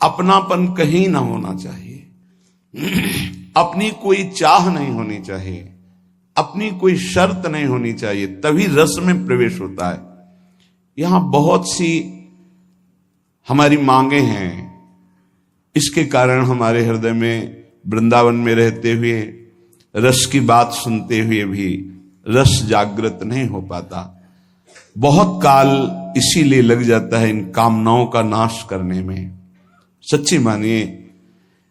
अपनापन कहीं ना होना चाहिए, अपनी कोई चाह नहीं होनी चाहिए, अपनी कोई शर्त नहीं होनी चाहिए, तभी रस में प्रवेश होता है। यहां बहुत सी हमारी मांगे हैं, इसके कारण हमारे हृदय में वृंदावन में रहते हुए रस की बात सुनते हुए भी रस जागृत नहीं हो पाता। बहुत काल इसीलिए लग जाता है इन कामनाओं का नाश करने में। सच्ची मानिए,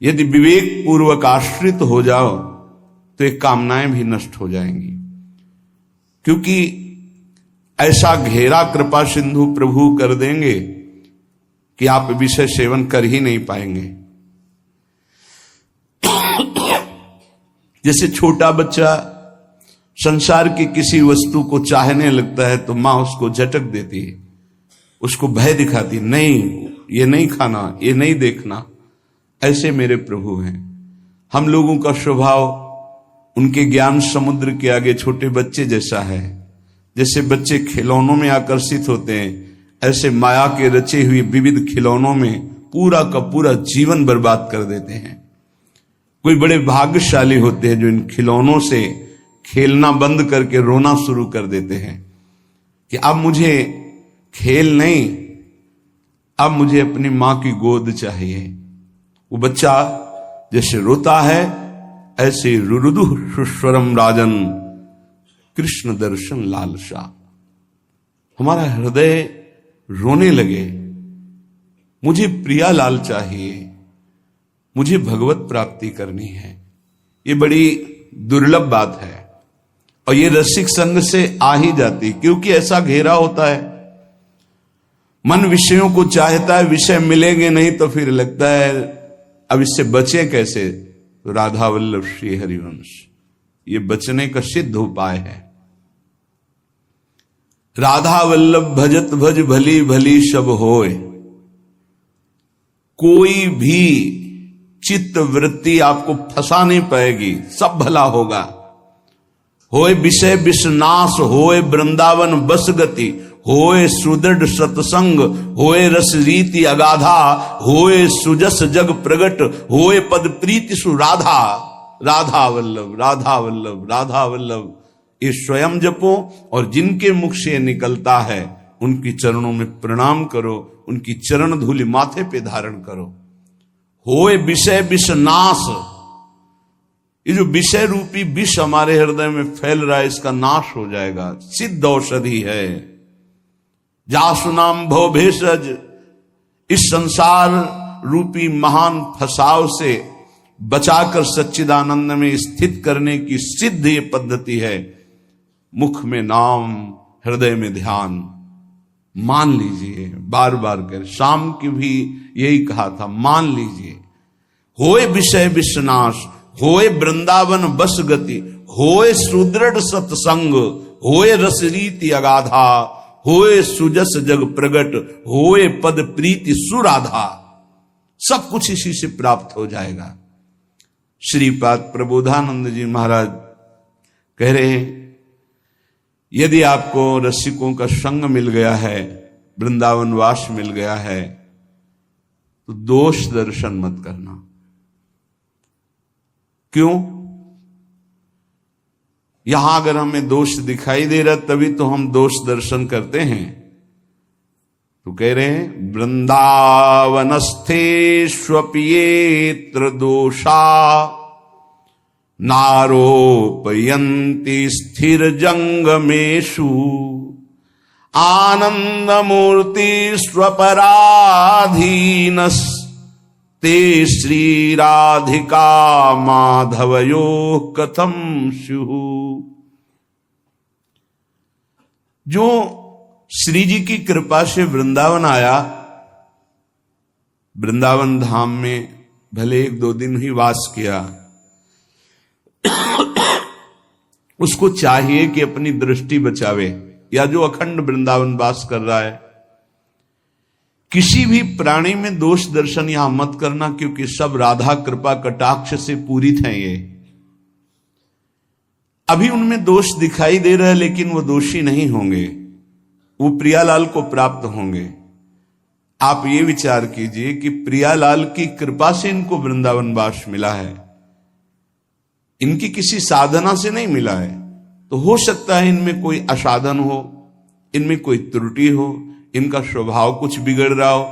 यदि विवेक पूर्वक आश्रित हो जाओ तो ये कामनाएं भी नष्ट हो जाएंगी, क्योंकि ऐसा घेरा कृपा सिंधु प्रभु कर देंगे कि आप विषय सेवन कर ही नहीं पाएंगे। जैसे छोटा बच्चा संसार की किसी वस्तु को चाहने लगता है तो मां उसको झटक देती है, उसको भय दिखाती, नहीं ये नहीं खाना, ये नहीं देखना। ऐसे मेरे प्रभु हैं। हम लोगों का स्वभाव उनके ज्ञान समुद्र के आगे छोटे बच्चे जैसा है। जैसे बच्चे खिलौनों में आकर्षित होते हैं, ऐसे माया के रचे हुए विविध खिलौनों में पूरा का पूरा जीवन बर्बाद कर देते हैं। कोई बड़े भाग्यशाली होते हैं जो इन खिलौनों से खेलना बंद करके रोना शुरू कर देते हैं कि अब मुझे खेल नहीं, अब मुझे अपनी मां की गोद चाहिए। वो बच्चा जैसे रोता है, ऐसे रुरुदु सुस्वरम राजन कृष्ण दर्शन लालसा। हमारा हृदय रोने लगे, मुझे प्रिया लाल चाहिए, मुझे भगवत प्राप्ति करनी है। ये बड़ी दुर्लभ बात है और ये रसिक संग से आ ही जाती, क्योंकि ऐसा घेरा होता है। मन विषयों को चाहता है, विषय मिलेंगे नहीं तो फिर लगता है अब इससे बचे कैसे। तो राधा वल्लभ श्री हरिवंश ये बचने का सिद्ध उपाय है। राधा वल्लभ भजत भज भली भली सब होए। कोई भी चित्त वृत्ति आपको फंसा नहीं पाएगी, सब भला होगा। होए विषय विषनाश, होए वृंदावन बस गति, होए सुदृढ़ सत्संग, होए रस रीति अगाधा, होए सुजस जग प्रगट, होए पद प्रीति सुराधा। राधा वल्लभ राधा वल्लभ राधा वल्लभ ये स्वयं जपो और जिनके मुख से निकलता है उनकी चरणों में प्रणाम करो, उनकी चरण धूलि माथे पे धारण करो। होए विषय विषनाश, ये जो विषय रूपी विष हमारे हृदय में फैल रहा है इसका नाश हो जाएगा। सिद्ध औषधि है। जासु नाम भव भेषज, इस संसार रूपी महान फसाव से बचाकर सच्चिदानंद में स्थित करने की सिद्ध ये पद्धति है। मुख में नाम, हृदय में ध्यान। मान लीजिए, बार बार कर, शाम की भी यही कहा था, मान लीजिए। होए विषय विषनाश, होए वृंदावन बस गति, होए सुदृढ़ सत्संग, होए रस रीति अगाधा, होए सुजस जग प्रगट, होए पद प्रीति सुराधा। सब कुछ इसी से प्राप्त हो जाएगा। श्रीपाद प्रबोधानंद जी महाराज कह रहे हैं, यदि आपको रसिकों का संग मिल गया है, वृंदावन वास मिल गया है, तो दोष दर्शन मत करना। क्यों? यहां अगर हमें दोष दिखाई दे रहा तभी तो हम दोष दर्शन करते हैं। तो कह रहे हैं, वृंदावनस्थेष्वप्येत्र दोषा नारोपयन्ति स्थिर जंगमेषु आनंदमूर्ति स्वपराधीनस ते श्री राधिका माधवयो कथम स्युः। जो श्री जी की कृपा से वृंदावन आया, वृंदावन धाम में भले 1-2 दिन ही वास किया, उसको चाहिए कि अपनी दृष्टि बचावे, या जो अखंड वृंदावन वास कर रहा है, किसी भी प्राणी में दोष दर्शन यहां मत करना, क्योंकि सब राधा कृपा कटाक्ष से पूरित हैं। ये अभी उनमें दोष दिखाई दे रहा है, लेकिन वो दोषी नहीं होंगे, वो प्रियालाल को प्राप्त होंगे। आप ये विचार कीजिए कि प्रियालाल की कृपा से इनको वृंदावन वास मिला है, इनकी किसी साधना से नहीं मिला है। तो हो सकता है इनमें कोई असाधन हो, इनमें कोई त्रुटि हो, इनका स्वभाव कुछ बिगड़ रहा हो,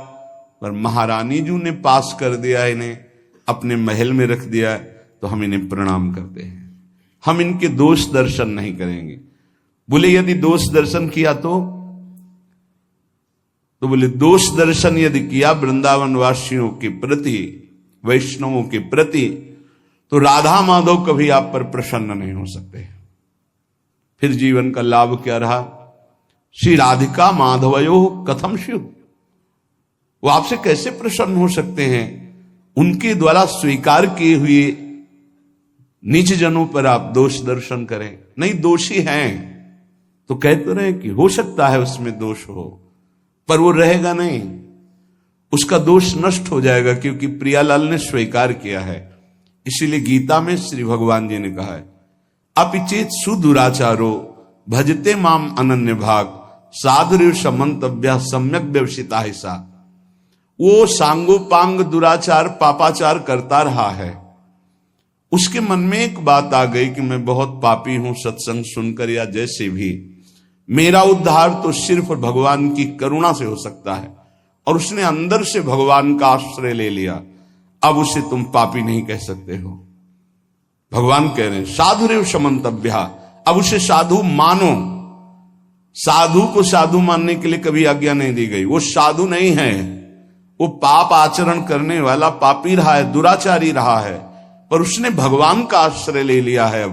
पर महारानी जी ने पास कर दिया, इन्हें अपने महल में रख दिया, तो हम इन्हें प्रणाम करते हैं। हम इनके दोष दर्शन नहीं करेंगे। बोले यदि दोष दर्शन किया तो बोले दोष दर्शन यदि किया वृंदावन वासियों के प्रति, वैष्णवों के प्रति, तो राधा माधव कभी आप पर प्रसन्न नहीं हो सकते। फिर जीवन का लाभ क्या रहा? श्री राधिका माधवयो कथम शिव, वो आपसे कैसे प्रसन्न हो सकते हैं? उनके द्वारा स्वीकार किए हुए नीच जनों पर आप दोष दर्शन करें। नहीं, दोषी हैं तो कहते रहे कि हो सकता है उसमें दोष हो, पर वो रहेगा नहीं, उसका दोष नष्ट हो जाएगा, क्योंकि प्रियालाल ने स्वीकार किया है। इसीलिए गीता में श्री भगवान जी ने कहा है, अपिचेत सुदुराचारो भजते माम अनन्य भाग साधुर समंतव्य सम्यक व्यवसिता हिसा। वो सांगोपांग दुराचार पापाचार करता रहा है, उसके मन में एक बात आ गई कि मैं बहुत पापी हूं, सत्संग सुनकर या जैसे भी, मेरा उद्धार तो सिर्फ भगवान की करुणा से हो सकता है, और उसने अंदर से भगवान का आश्रय ले लिया। अब उसे तुम पापी नहीं कह सकते हो। भगवान कह रहे हैं साधुरेव समंतव्या, अब उसे साधु मानो। साधु को साधु मानने के लिए कभी आज्ञा नहीं दी गई। वो साधु नहीं है, वो पाप आचरण करने वाला पापी रहा है, दुराचारी रहा है, पर उसने भगवान का आश्रय ले लिया है।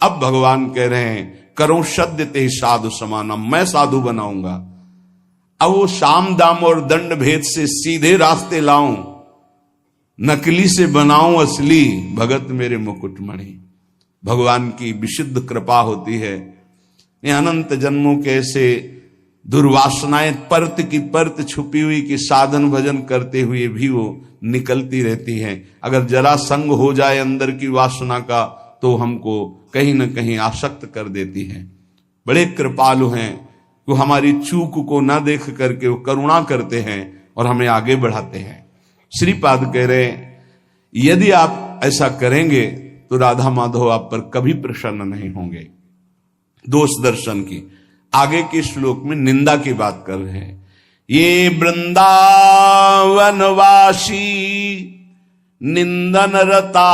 अब भगवान कह रहे हैं करो सद्य ते साधु समानम, मैं साधु बनाऊंगा। अब वो साम दाम और दंड भेद से सीधे रास्ते लाऊं, नकली से बनाऊं असली, भगत मेरे मुकुटमणि। भगवान की विशुद्ध कृपा होती है। ये अनंत जन्मों के ऐसे दुर्वासनाएं परत की परत छुपी हुई कि साधन भजन करते हुए भी वो निकलती रहती हैं। अगर जरा संग हो जाए अंदर की वासना का, तो हमको कहीं न कहीं आसक्त कर देती है। बड़े कृपालु हैं, वो हमारी चूक को ना देख करके वो करुणा करते हैं और हमें आगे बढ़ाते हैं। श्रीपाद कह रहे हैं यदि आप ऐसा करेंगे तो राधा माधव आप पर कभी प्रसन्न नहीं होंगे। दोष दर्शन की आगे के श्लोक में निंदा की बात कर रहे हैं। ये वृंदावनवासी निंदन रता,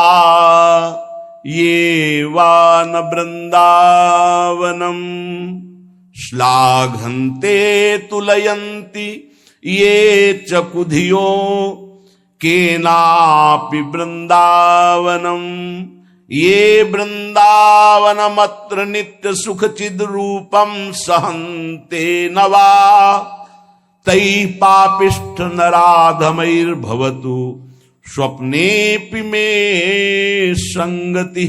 ये वान वृंदावनम श्लाघन्ते तुलयन्ति, ये चकुधियो केनापि वृंदावनम, ये वृंदावनमत्र नित्य सुख चिद रूपम सहन्ते नवा, तै पापिष्ठ नराधमैर्भवतु स्वप्नेपि में संगति।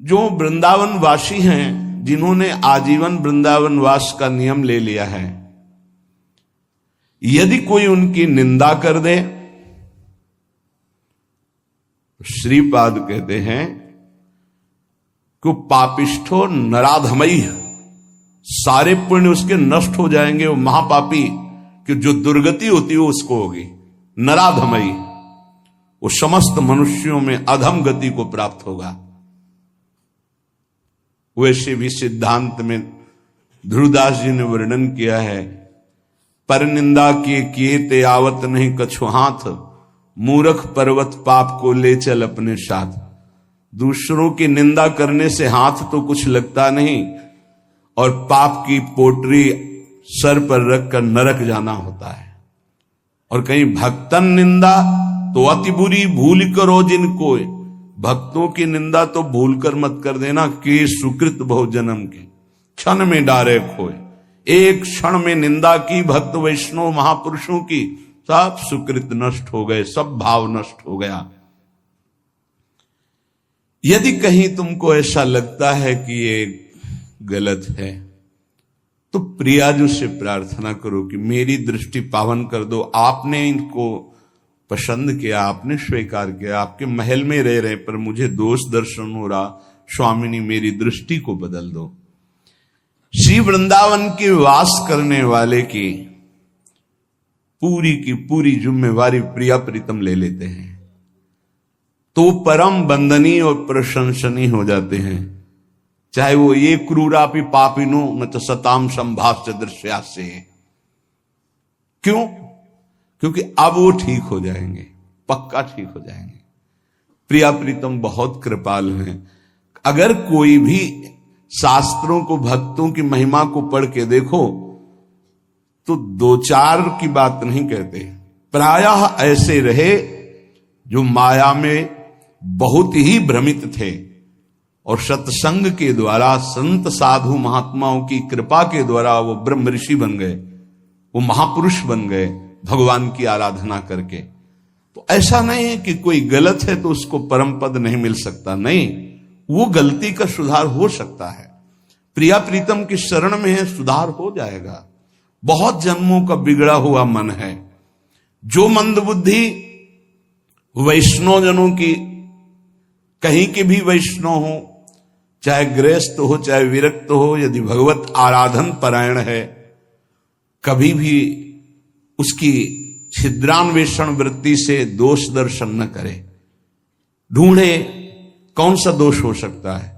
जो वृंदावन वासी हैं, जिन्होंने आजीवन वृंदावन वास का नियम ले लिया है, यदि कोई उनकी निंदा कर दे, श्रीपाद कहते हैं कि पापिष्ठो नराधमई, सारे पुण्य उसके नष्ट हो जाएंगे। वो महापापी कि जो दुर्गति होती है उसको होगी। नराधमई, वो समस्त मनुष्यों में अधम गति को प्राप्त होगा। वैसे भी सिद्धांत में ध्रुवदास जी ने वर्णन किया है, पर निंदा किए ते आवत नहीं कछु हाथ, मूर्ख पर्वत पाप को ले चल अपने साथ। दूसरों की निंदा करने से हाथ तो कुछ लगता नहीं, और पाप की पोटरी सर पर रखकर नरक जाना होता है। और कहीं भक्तन निंदा तो अति बुरी भूल करो जिनको, भक्तों की निंदा तो भूल कर मत कर देना, कि सुकृत बहु जन्म के क्षण में डारे खोए। एक क्षण में निंदा की भक्त वैष्णव महापुरुषों की, सब सुकृत नष्ट हो गए, सब भाव नष्ट हो गया। यदि कहीं तुमको ऐसा लगता है कि ये गलत है, तो प्रियाजू से प्रार्थना करो कि मेरी दृष्टि पावन कर दो। आपने इनको पसंद किया, आपने स्वीकार किया, आपके महल में रह रहे, पर मुझे दोष दर्शन हो रहा, स्वामिनी मेरी दृष्टि को बदल दो। श्री वृंदावन के वास करने वाले की पूरी की पूरी जिम्मेवारी प्रिया प्रीतम ले लेते हैं, तो परम बंदनीय और प्रशंसनीय हो जाते हैं। चाहे वो ये क्रूरापि पापिनो न तो सताम संभाष्य दृश्या से। क्यों? क्योंकि अब वो ठीक हो जाएंगे, पक्का ठीक हो जाएंगे। प्रिया प्रीतम बहुत कृपालु हैं। अगर कोई भी शास्त्रों को, भक्तों की महिमा को पढ़ के देखो तो दो चार की बात नहीं कहते, प्रायः ऐसे रहे जो माया में बहुत ही भ्रमित थे और सत्संग के द्वारा, संत साधु महात्माओं की कृपा के द्वारा वो ब्रह्म ऋषि बन गए, वो महापुरुष बन गए भगवान की आराधना करके। तो ऐसा नहीं है कि कोई गलत है तो उसको परम पद नहीं मिल सकता, नहीं, वो गलती का सुधार हो सकता है। प्रिया प्रीतम की शरण में है, सुधार हो जाएगा। बहुत जन्मों का बिगड़ा हुआ मन है। जो मंदबुद्धि वैष्णव जनों की, कहीं के भी वैष्णव हो, चाहे गृहस्थ हो चाहे विरक्त हो, यदि भगवत आराधन परायण है, कभी भी उसकी छिद्रान्वेषण वृत्ति से दोष दर्शन न करे। ढूंढे कौन सा दोष हो सकता है।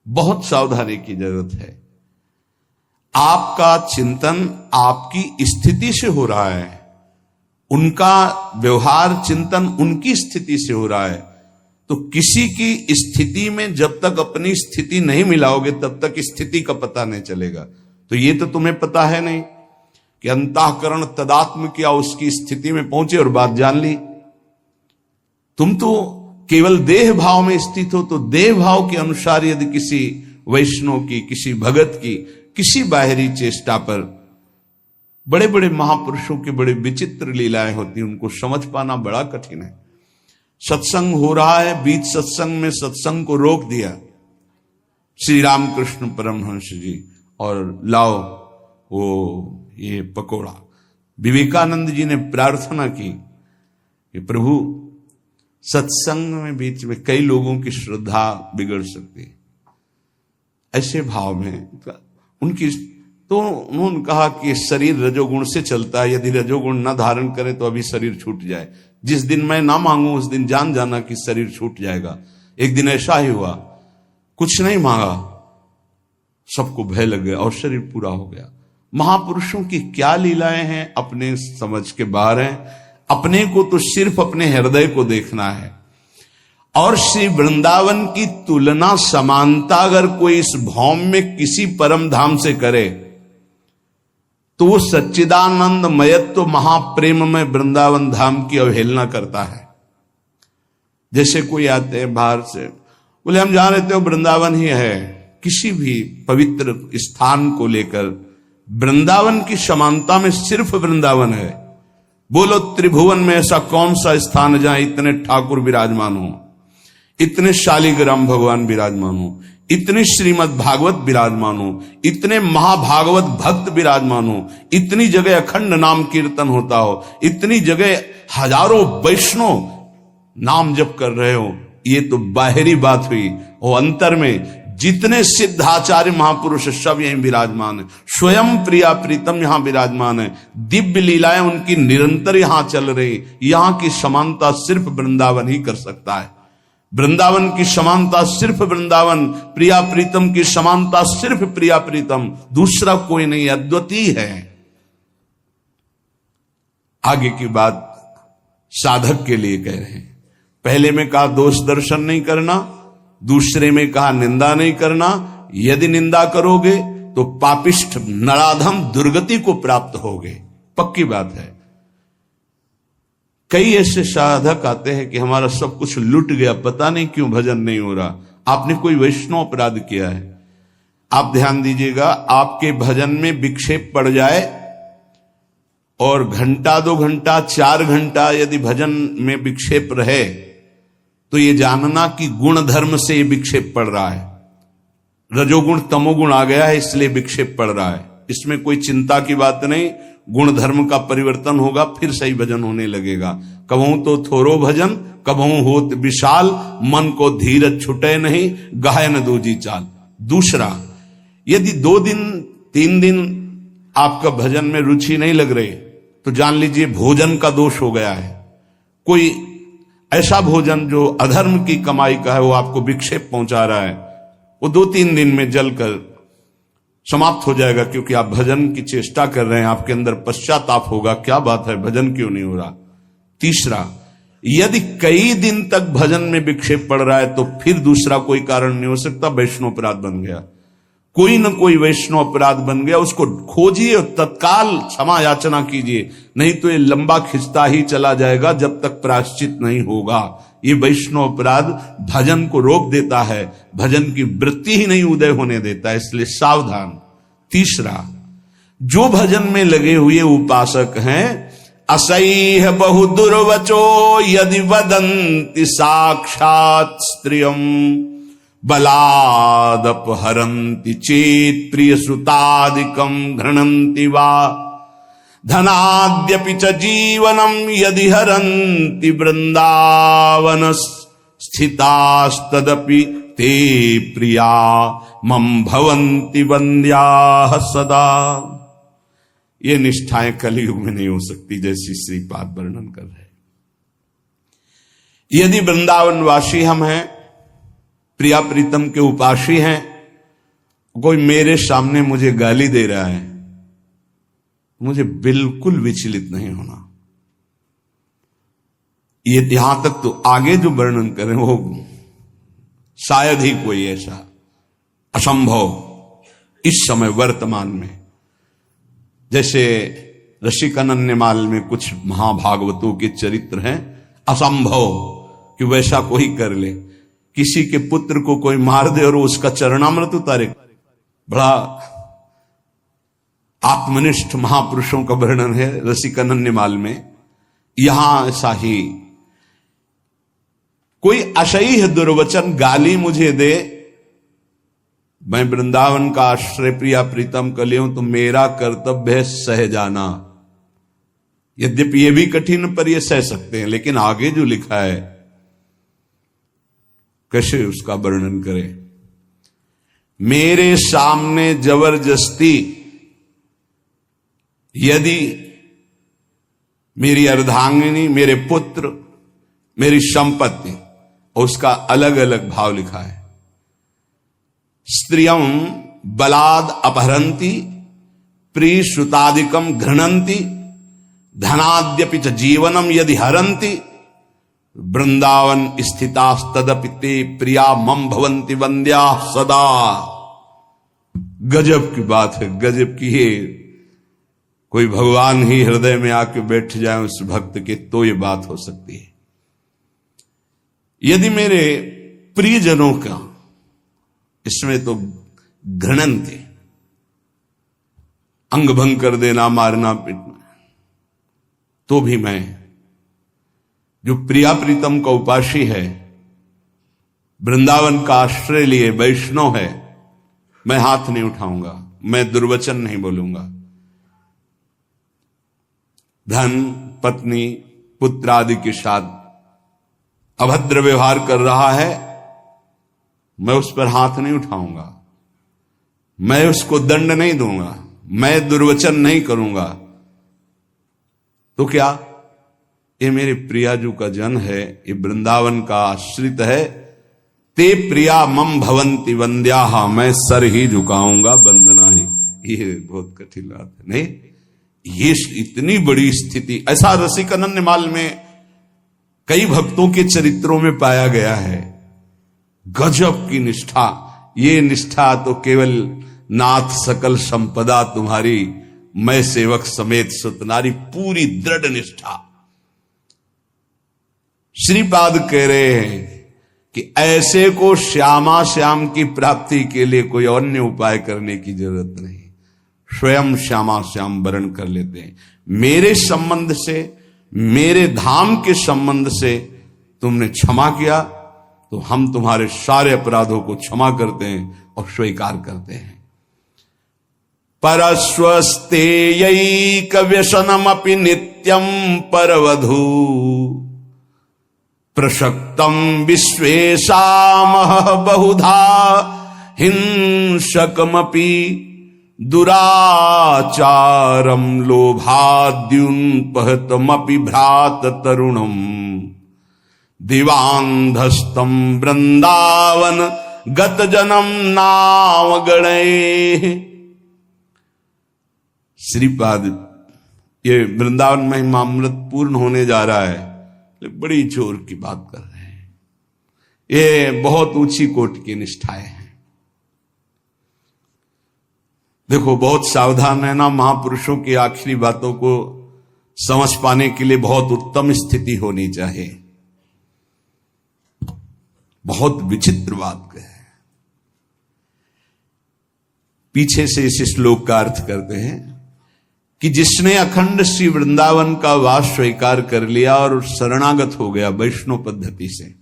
बहुत सावधानी की जरूरत है। आपका चिंतन आपकी स्थिति से हो रहा है, उनका व्यवहार चिंतन उनकी स्थिति से हो रहा है। तो किसी की स्थिति में जब तक अपनी स्थिति नहीं मिलाओगे तब तक स्थिति का पता नहीं चलेगा। तो ये तो तुम्हें पता है नहीं कि अंतःकरण तदात्म किया, उसकी स्थिति में पहुंचे और बात जान ली। तुम तो केवल देह भाव में स्थित हो, तो देह भाव के अनुसार यदि किसी वैष्णव की, किसी भगत की, किसी बाहरी चेष्टा पर, बड़े बड़े महापुरुषों की बड़े विचित्र लीलाएं होती, उनको समझ पाना बड़ा कठिन है। सत्संग हो रहा है, बीच सत्संग में सत्संग को रोक दिया श्री रामकृष्ण परमहंस जी, और लाओ वो ये पकोड़ा। विवेकानंद जी ने प्रार्थना की कि प्रभु, सत्संग में बीच में कई लोगों की श्रद्धा बिगड़ सकती है। ऐसे भाव में उनकी, तो उन्होंने कहा कि शरीर रजोगुण से चलता है, यदि रजोगुण न धारण करे तो अभी शरीर छूट जाए। जिस दिन मैं ना मांगू उस दिन जान जाना कि शरीर छूट जाएगा। एक दिन ऐसा ही हुआ, कुछ नहीं मांगा, सबको भय लग गया और शरीर पूरा हो गया। महापुरुषों की क्या लीलाएं हैं, अपने समझ के बाहर हैं। अपने को तो सिर्फ अपने हृदय को देखना है। और श्री वृंदावन की तुलना, समानता अगर कोई इस भौम में किसी परम धाम से करे तो वो सच्चिदानंद मयत्व महाप्रेम में वृंदावन धाम की अवहेलना करता है। जैसे कोई आते हैं बाहर से, बोले हम जान रहे थे वृंदावन ही है। किसी भी पवित्र स्थान को लेकर वृंदावन की समानता में सिर्फ वृंदावन है। बोलो त्रिभुवन में ऐसा कौन सा स्थान है जहां इतने ठाकुर विराजमान हो, इतने शालिग्राम भगवान विराजमान हो, इतने श्रीमद् भागवत विराजमान हो, इतने महाभागवत भक्त विराजमान हो, इतनी जगह अखंड नाम कीर्तन होता हो, इतनी जगह हजारों वैष्णव नाम जप कर रहे हो। ये तो बाहरी बात हुई, और अंतर में जितने सिद्धाचार्य महापुरुष सब यहीं विराजमान है। स्वयं प्रिया प्रीतम यहां विराजमान है। दिव्य लीलाएं उनकी निरंतर यहां चल रही। यहां की समानता सिर्फ वृंदावन ही कर सकता है। वृंदावन की समानता सिर्फ वृंदावन, प्रिया प्रीतम की समानता सिर्फ प्रिया प्रीतम, दूसरा कोई नहीं, अद्वितीय है। आगे की बात साधक के लिए कह रहे हैं। पहले में कहा दोष दर्शन नहीं करना, दूसरे में कहा निंदा नहीं करना। यदि निंदा करोगे तो पापिष्ठ नराधम दुर्गति को प्राप्त होगे, पक्की बात है। कई ऐसे साधक आते हैं कि हमारा सब कुछ लुट गया, पता नहीं क्यों भजन नहीं हो रहा। आपने कोई वैष्णव अपराध किया है। आप ध्यान दीजिएगा, आपके भजन में विक्षेप पड़ जाए और घंटा 2 घंटा 4 घंटा यदि भजन में विक्षेप रहे तो ये जानना कि गुण धर्म से ये विक्षेप पड़ रहा है। रजोगुण तमोगुण आ गया है इसलिए विक्षेप पड़ रहा है। इसमें कोई चिंता की बात नहीं। गुण धर्म का परिवर्तन होगा, फिर सही भजन होने लगेगा। कबहू तो थोरो भजन, कबहू होत विशाल, मन को धीरज छुटे नहीं, गायन दूजी चाल। दूसरा, यदि 2 दिन 3 दिन आपका भजन में रुचि नहीं लग रही तो जान लीजिए भोजन का दोष हो गया है। कोई ऐसा भोजन जो अधर्म की कमाई का है, वो आपको विक्षेप पहुंचा रहा है, वो 2-3 दिन में जलकर समाप्त हो जाएगा, क्योंकि आप भजन की चेष्टा कर रहे हैं, आपके अंदर पश्चाताप होगा, क्या बात है भजन क्यों नहीं हो रहा। तीसरा, यदि कई दिन तक भजन में विक्षेप पड़ रहा है तो फिर दूसरा कोई कारण नहीं हो सकता, वैष्णव अपराध बन गया, कोई न कोई वैष्णव अपराध बन गया, उसको खोजिए और तत्काल क्षमा याचना कीजिए, नहीं तो ये लंबा खिंचता ही चला जाएगा जब तक प्रायश्चित नहीं होगा। ये वैष्णव अपराध भजन को रोक देता है, भजन की वृत्ति ही नहीं उदय होने देता है, इसलिए सावधान। तीसरा, जो भजन में लगे हुए उपासक हैं, असह्य बहु दुर्वचो यदि वदन्ति साक्षात् स्त्रियम् बलादपहरन्ति चेत् प्रिय सुतादिकं घृणन्ति वा धनाद्यपि च जीवनं यदि हरन्ति वृंदावन स्थितास्तदपि ते प्रिया मम भवन्ति वन्द्याः सदा। ये निष्ठाएं कलयुग में नहीं हो सकती, जैसी श्रीपाद वर्णन कर रहे। यदि वृंदावनवासी हम हैं, प्रिया प्रीतम के उपासी हैं, कोई मेरे सामने मुझे गाली दे रहा है, मुझे बिल्कुल विचलित नहीं होना। ये यहां तक तो आगे जो वर्णन करें वो शायद ही कोई ऐसा असंभव इस समय वर्तमान में। जैसे रसिकानन्यमाल में कुछ महाभागवतों के चरित्र हैं, असंभव कि वैसा कोई कर ले। किसी के पुत्र को कोई मार दे और उसका चरणामृत उतारे। बड़ा आत्मनिष्ठ महापुरुषों का वर्णन है रसिकानन्यमाल में। यहां ऐसा ही कोई असह्य दुर्वचन गाली मुझे दे, मैं वृंदावन का आश्रय प्रिया प्रीतम कर लिया हूं, तो मेरा कर्तव्य है सह जाना। यद्यपि यह भी कठिन, पर यह सह सकते हैं। लेकिन आगे जो लिखा है कैसे उसका वर्णन करें। मेरे सामने जबरदस्ती यदि मेरी अर्धांगिनी, मेरे पुत्र, मेरी संपत्ति, उसका अलग अलग भाव लिखा है। स्त्रियं बलाद अपहरन्ति प्रिय श्रुतादिकम घृणन्ति धनाद्यपि च जीवनम यदि हरन्ति वृंदावन स्थितास्तदपि ते प्रिया मम भवन्ति वन्द्या सदा। गजब की बात है, गजब की। ये कोई भगवान ही हृदय में आके बैठ जाए उस भक्त के, तो ये बात हो सकती है। यदि मेरे प्रियजनों का, इसमें तो घृणन थे, अंग भंग कर देना, मारना पीटना, तो भी मैं जो प्रिया प्रीतम का उपासी है, वृंदावन का आश्रय लिए वैष्णव है, मैं हाथ नहीं उठाऊंगा, मैं दुर्वचन नहीं बोलूंगा। धन, पत्नी, पुत्र आदि के साथ अभद्र व्यवहार कर रहा है, मैं उस पर हाथ नहीं उठाऊंगा, मैं उसको दंड नहीं दूंगा, मैं दुर्वचन नहीं करूंगा। तो क्या ये मेरे प्रियाजू का जन है, ये वृंदावन का आश्रित है। ते प्रिया मम भवन्ति वन्द्याः, मैं सर ही झुकाऊंगा, वंदना ही। ये बहुत कठिन बात है। नहीं, ये इतनी बड़ी स्थिति ऐसा रसिकानन्यमाल में कई भक्तों के चरित्रों में पाया गया है। गजब की निष्ठा। ये निष्ठा तो केवल नाथ सकल संपदा तुम्हारी, मैं सेवक समेत सुतनारी, पूरी दृढ़ निष्ठा। श्रीपाद कह रहे हैं कि ऐसे को श्यामा श्याम की प्राप्ति के लिए कोई अन्य उपाय करने की जरूरत नहीं, स्वयं श्यामा श्याम वर्ण कर लेते हैं। मेरे संबंध से, मेरे धाम के संबंध से तुमने क्षमा किया, तो हम तुम्हारे सारे अपराधों को क्षमा करते हैं और स्वीकार करते हैं। परस्वस्तेयैक व्यसनमपि नित्यं परवधू प्रसक्तं विश्वेशामः बहुधा हिंसकमपि दुराचारम लोभाद्युन्पहतमपि भ्रात तरुणम दिवांधस्तम वृंदावन गत जन्म नाम गणे। श्रीपाद ये वृंदावन में महिमामृत पूर्ण होने जा रहा है, बड़ी जोर की बात कर रहे हैं। ये बहुत ऊंची कोटि की निष्ठाएं हैं। देखो बहुत सावधान रहना, महापुरुषों की आखिरी बातों को समझ पाने के लिए बहुत उत्तम स्थिति होनी चाहिए। बहुत विचित्र बात है। पीछे से इस श्लोक का अर्थ करते हैं कि जिसने अखंड श्री वृंदावन का वास स्वीकार कर लिया और शरणागत हो गया वैष्णव पद्धति से,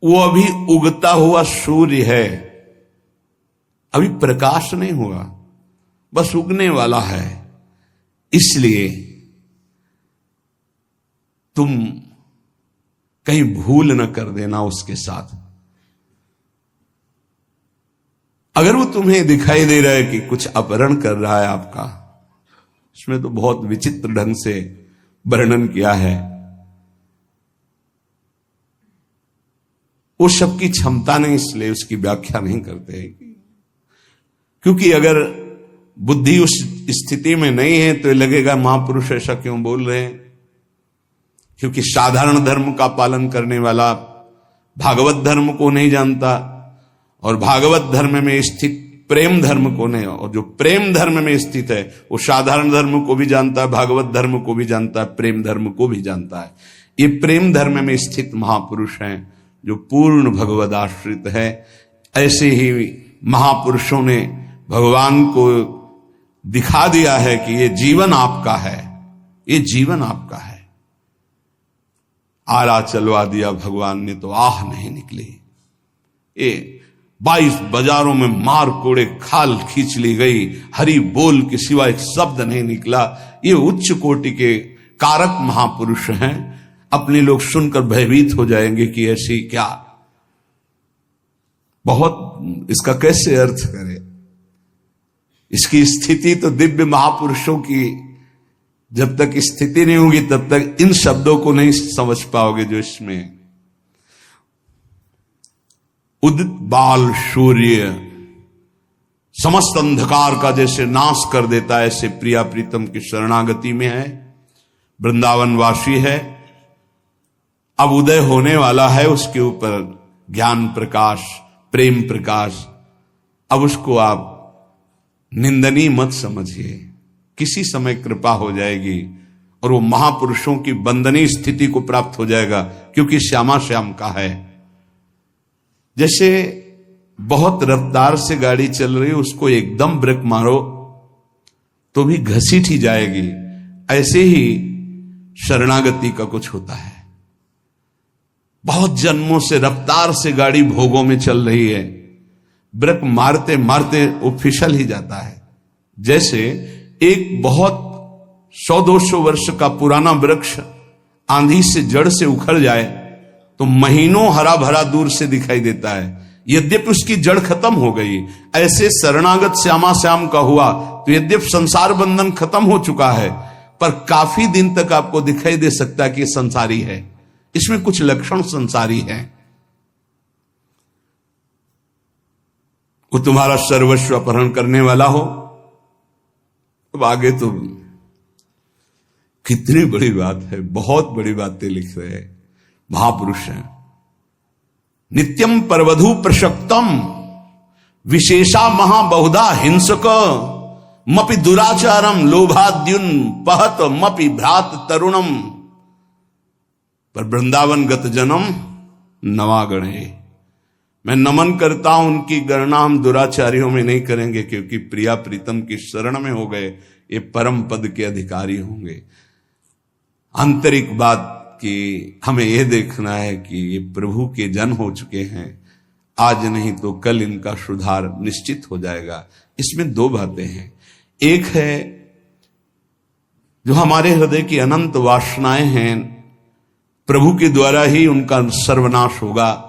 वो अभी उगता हुआ सूर्य है, अभी प्रकाश नहीं हुआ, बस उगने वाला है। इसलिए तुम कहीं भूल न कर देना उसके साथ। अगर वो तुम्हें दिखाई दे रहा है कि कुछ अपहरण कर रहा है आपका, इसमें तो बहुत विचित्र ढंग से वर्णन किया है। वो सबकी क्षमता नहीं, इसलिए उसकी व्याख्या नहीं करते हैं। क्योंकि अगर बुद्धि उस स्थिति में नहीं है तो लगेगा महापुरुष ऐसा क्यों बोल रहे हैं। क्योंकि साधारण धर्म का पालन करने वाला भागवत धर्म को नहीं जानता, और भागवत धर्म में स्थित प्रेम धर्म को नहीं, और जो प्रेम धर्म में स्थित है वो साधारण धर्म को भी जानता है, भागवत धर्म को भी जानता है, प्रेम धर्म को भी जानता है। ये प्रेम धर्म में स्थित महापुरुष हैं जो पूर्ण भगवद आश्रित है। ऐसे ही महापुरुषों ने भगवान को दिखा दिया है कि ये जीवन आपका है, ये जीवन आपका है। आरा चलवा दिया भगवान ने तो आह नहीं निकली। ये 22 बाजारों में मार कोड़े खाल खींच ली गई, हरि बोल के सिवा एक शब्द नहीं निकला। ये उच्च कोटि के कारक महापुरुष हैं। अपने लोग सुनकर भयभीत हो जाएंगे कि ऐसी क्या, बहुत इसका कैसे अर्थ करें। इसकी स्थिति तो दिव्य महापुरुषों की जब तक स्थिति नहीं होगी तब तक इन शब्दों को नहीं समझ पाओगे जो इसमें। उदित बाल सूर्य समस्त अंधकार का जैसे नाश कर देता है, ऐसे प्रिया प्रीतम की शरणागति में है, वृंदावन वासी है। अब उदय होने वाला है उसके ऊपर ज्ञान प्रकाश, प्रेम प्रकाश। अब उसको आप निंदनीय मत समझिए, किसी समय कृपा हो जाएगी और वो महापुरुषों की वंदनीय स्थिति को प्राप्त हो जाएगा, क्योंकि श्यामा श्याम का है। जैसे बहुत रफ्तार से गाड़ी चल रही है, उसको एकदम ब्रेक मारो तो भी घसीट ही जाएगी। ऐसे ही शरणागति का कुछ होता है। बहुत जन्मों से रफ्तार से गाड़ी भोगों में चल रही है, ब्रेक मारते मारते वो फिसल ही जाता है। जैसे एक बहुत 100-200 वर्ष का पुराना वृक्ष आंधी से जड़ से उखड़ जाए तो महीनों हरा भरा दूर से दिखाई देता है, यद्यपि उसकी जड़ खत्म हो गई। ऐसे शरणागत श्यामा श्याम का हुआ तो यद्यपि संसार बंधन खत्म हो चुका है, पर काफी दिन तक आपको दिखाई दे सकता है कि ये संसारी है, इसमें कुछ लक्षण संसारी है। वो तुम्हारा सर्वस्व अपहरण करने वाला हो, अब आगे तो कितनी बड़ी बात है, बहुत बड़ी बातें लिख रहे हैं महापुरुष हैं। नित्यम परवधु प्रशक्तम विशेषा महाबहुधा हिंसक मपि दुराचारम लोभाद्युन पहत मपि भ्रात तरुणम। पर वृंदावन गत जन्म नवागणे। मैं नमन करता हूं, उनकी गणना हम दुराचारियों में नहीं करेंगे, क्योंकि प्रिया प्रीतम की शरण में हो गए, ये परम पद के अधिकारी होंगे। आंतरिक बात कि हमें यह देखना है कि ये प्रभु के जन हो चुके हैं, आज नहीं तो कल इनका सुधार निश्चित हो जाएगा। इसमें दो बातें हैं। एक है जो हमारे हृदय की अनंत वासनाएं हैं, प्रभु के द्वारा ही उनका सर्वनाश होगा।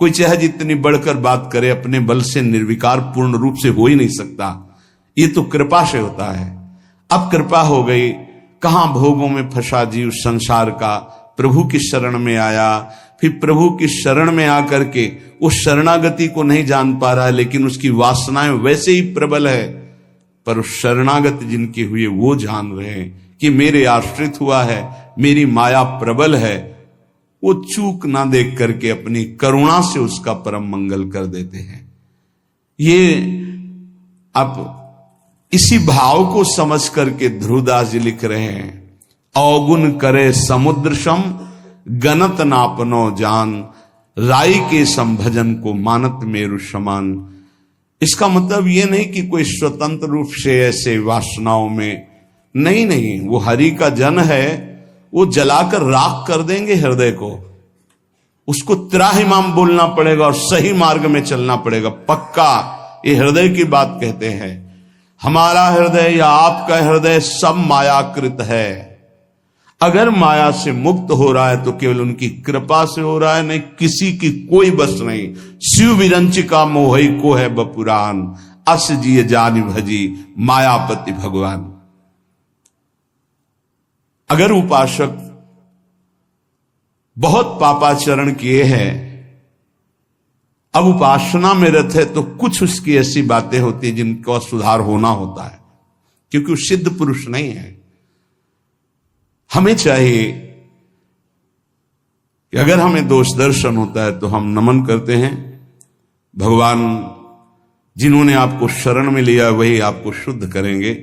कोई चाहे जितनी बढ़कर बात करे, अपने बल से निर्विकार पूर्ण रूप से हो ही नहीं सकता। ये तो कृपा से होता है। अब कृपा हो गई, कहां भोगों में फंसा जीव संसार का, प्रभु की शरण में आया। फिर प्रभु की शरण में आकर के उस शरणागति को नहीं जान पा रहा है, लेकिन उसकी वासनाएं वैसे ही प्रबल है। पर उस शरणागति जिनकी हुई वो जान रहे हैं कि मेरे आश्रित हुआ है, मेरी माया प्रबल है। वो चूक ना देख करके अपनी करुणा से उसका परम मंगल कर देते हैं। ये अब इसी भाव को समझ करके ध्रुवदास जी लिख रहे हैं, अवगुण करे समुद्र सम गनत नापनो जान, राई के संभजन को मानत मेरु समान। इसका मतलब ये नहीं कि कोई स्वतंत्र रूप से ऐसे वासनाओं में नहीं, वो हरि का जन है, वो जलाकर राख कर देंगे हृदय को। उसको त्राहिमाम बोलना पड़ेगा और सही मार्ग में चलना पड़ेगा, पक्का। ये हृदय की बात कहते हैं। हमारा हृदय या आपका हृदय सब मायाकृत है। अगर माया से मुक्त हो रहा है तो केवल उनकी कृपा से हो रहा है, नहीं किसी की कोई बस नहीं। शिव विरंचिका मोहई को है बपुरान, अस जिय जानि भजी मायापति भगवान। अगर उपासक बहुत पापाचरण किए हैं, अब उपासना में रत है, तो कुछ उसकी ऐसी बातें होती है जिनका सुधार होना होता है, क्योंकि वो सिद्ध पुरुष नहीं है। हमें चाहिए कि अगर हमें दोष दर्शन होता है तो हम नमन करते हैं, भगवान जिन्होंने आपको शरण में लिया वही आपको शुद्ध करेंगे,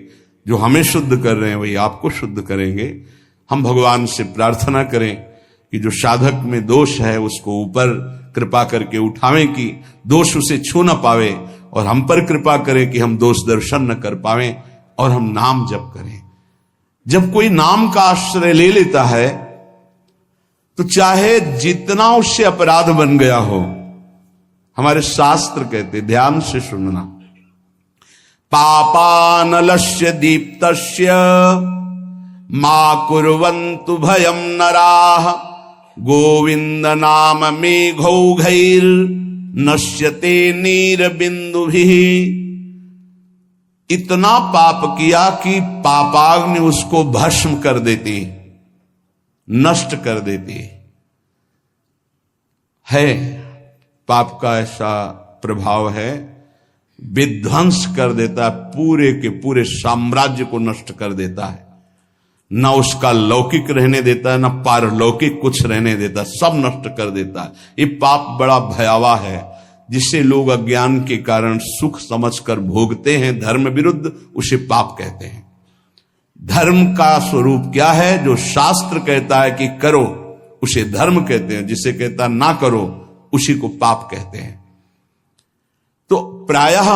जो हमें शुद्ध कर रहे हैं वही आपको शुद्ध करेंगे। हम भगवान से प्रार्थना करें कि जो साधक में दोष है उसको ऊपर कृपा करके उठावें कि दोष उसे छू न पावे, और हम पर कृपा करें कि हम दोष दर्शन न कर पावें, और हम नाम जप करें। जब कोई नाम का आश्रय ले लेता है तो चाहे जितना उससे अपराध बन गया हो, हमारे शास्त्र कहते, ध्यान से सुनना, पापानलस्य दीप्तस्य मा कुर्वन्तु भयं नराः, गोविंद नाम मेघौघैर नश्यते नीरबिंदुभिः। इतना पाप किया कि पापाग्नि उसको भस्म कर देती, नष्ट कर देती है। पाप का ऐसा प्रभाव है, विध्वंस कर देता है, पूरे के पूरे साम्राज्य को नष्ट कर देता है। न उसका लौकिक रहने देता है, न पारलौकिक कुछ रहने देता, सब नष्ट कर देता है। ये पाप बड़ा भयावह है, जिसे लोग अज्ञान के कारण सुख समझकर भोगते हैं धर्म विरुद्ध, उसे पाप कहते हैं। धर्म का स्वरूप क्या है? जो शास्त्र कहता है कि करो उसे धर्म कहते हैं, जिसे कहता ना करो उसी को पाप कहते हैं। तो प्रायः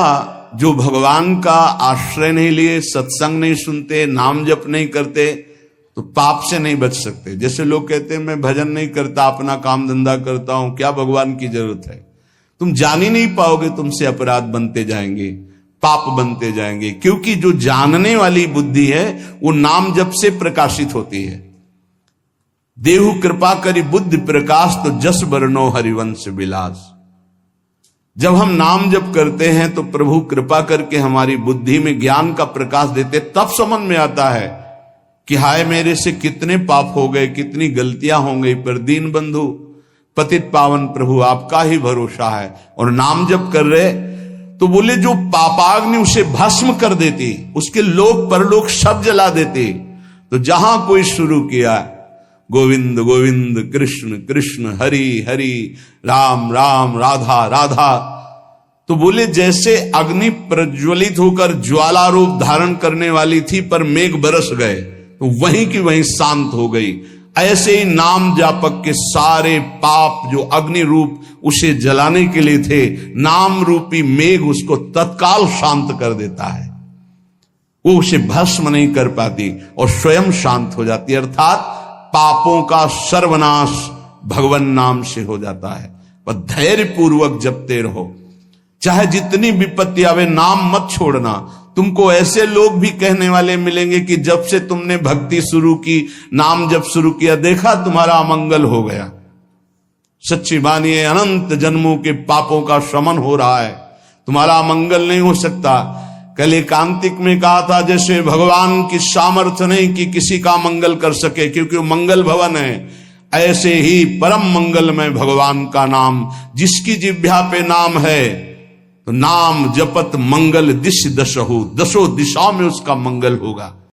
जो भगवान का आश्रय नहीं लिए, सत्संग नहीं सुनते, नाम जप नहीं करते, तो पाप से नहीं बच सकते। जैसे लोग कहते हैं मैं भजन नहीं करता, अपना काम धंधा करता हूं, क्या भगवान की जरूरत है? तुम जान ही नहीं पाओगे, तुमसे अपराध बनते जाएंगे, पाप बनते जाएंगे, क्योंकि जो जानने वाली बुद्धि है वो नाम जप से प्रकाशित होती है। देहु कृपा करी बुद्धि प्रकाश, तो जस बरनो हरिवंश विलास। जब हम नाम जप करते हैं तो प्रभु कृपा करके हमारी बुद्धि में ज्ञान का प्रकाश देते, तब समझ में आता है कि हाय मेरे से कितने पाप हो गए, कितनी गलतियां हो गई, पर दीन बंधु पतित पावन प्रभु आपका ही भरोसा है। और नाम जप कर रहे तो बोले जो पापाग्नि उसे भस्म कर देती, उसके लोक परलोक सब जला देती। तो जहां कोई शुरू किया गोविंद गोविंद कृष्ण कृष्ण हरि हरि राम राम राधा राधा, तो बोले जैसे अग्नि प्रज्वलित होकर ज्वाला रूप धारण करने वाली थी पर मेघ बरस गए तो वहीं की वहीं शांत हो गई। ऐसे ही नाम जापक के सारे पाप जो अग्नि रूप उसे जलाने के लिए थे, नाम रूपी मेघ उसको तत्काल शांत कर देता है। वो उसे भस्म नहीं कर पाती और स्वयं शांत हो जाती, अर्थात पापों का सर्वनाश भगवान नाम से हो जाता है। पर धैर्य पूर्वक जपते रहो, चाहे जितनी विपत्ति आवे, नाम मत छोड़ना। तुमको ऐसे लोग भी कहने वाले मिलेंगे कि जब से तुमने भक्ति शुरू की, नाम जब शुरू किया, देखा तुम्हारा अमंगल हो गया। सच्ची मानिए, अनंत जन्मों के पापों का शमन हो रहा है, तुम्हारा मंगल नहीं हो सकता। कल एकांतिक में कहा था, जैसे भगवान की सामर्थ्य नहीं कि किसी का मंगल कर सके क्योंकि वो मंगल भवन है, ऐसे ही परम मंगल में भगवान का नाम, जिसकी जिह्वा पे नाम है तो नाम जपत मंगल दिश दशहु, दसों दिशाओं में उसका मंगल होगा।